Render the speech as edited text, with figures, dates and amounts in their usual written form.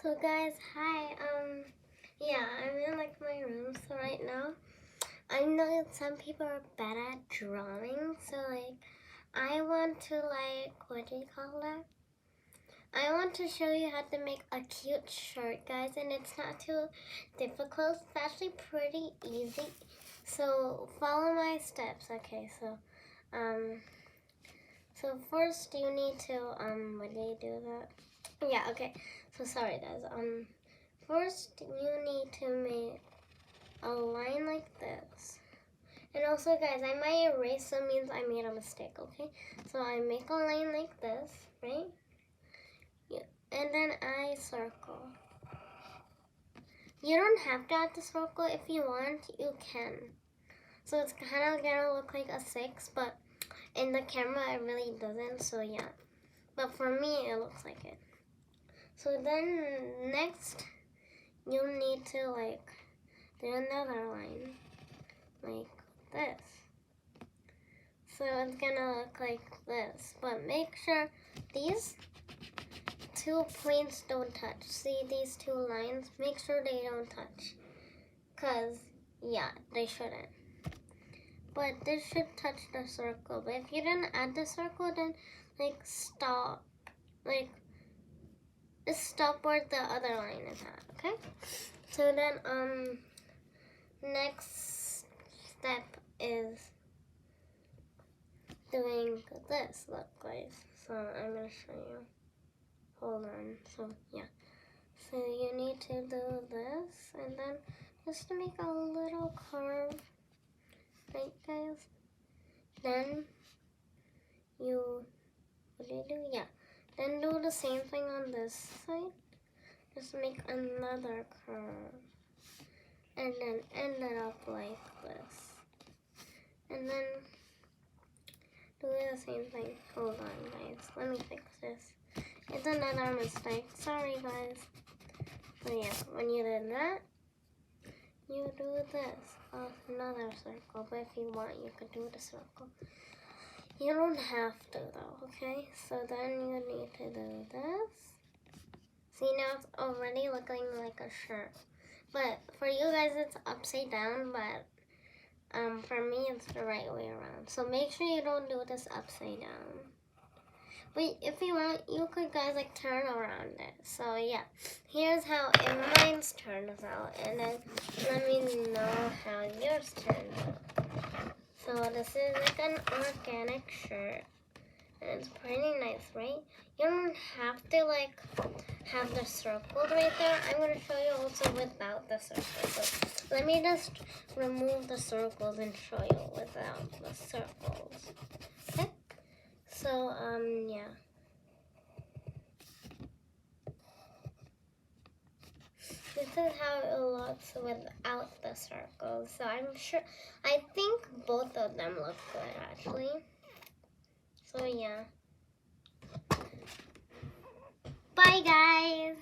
So guys, hi. Yeah, I'm in like my room. So right now, I know that some people are bad at drawing. So like, I want to what do you call that? I want to show you how to make a cute shirt, guys, and it's not too difficult. It's actually pretty easy. So follow my steps. Okay, so first you need to what do you do that? Yeah, okay. So sorry guys. First you need to make a line like this. And also guys, I might erase, so means I made a mistake, okay? So I make a line like this, right? Yeah. And then I circle. You don't have to add the circle. If you want, you can. So it's kind of gonna look like a 6, but in the camera it really doesn't, so yeah. But for me, it looks like it. So then next, you need to do another line like this. So it's gonna look like this, but make sure these two planes don't touch. See these two lines? Make sure they don't touch, cause yeah, they shouldn't. But this should touch the circle. But if you didn't add the circle, then stop, just stop where the other line is at. Okay. So then next step is doing this. Look guys, so I'm gonna show you. Hold on. So yeah, so you need to do this, and then just to make a little curve, right guys? Then you, what do you do? Yeah, then do the same thing on this side. Just make another curve, and then end it up like this, and then do the same thing. Hold on guys, let me fix this. It's another mistake. Sorry guys. So yeah, when you did that, you do this. Another circle. But if you want, you could do the circle. You don't have to though, okay? So then you need to do this. See, now it's already looking like a shirt. But for you guys, it's upside down, but for me, it's the right way around. So make sure you don't do this upside down. But if you want, you could guys turn around it. So yeah, here's how mine turns out, and then let me know how yours turns out. So this is like an organic shirt, and it's pretty nice, right? You don't have to have the circles right there. I'm gonna show you also without the circles. So let me just remove the circles and show you without the circles. Okay. So, yeah. This is how it looks without the circles. So I think both of them look good actually. So, yeah. Bye, guys.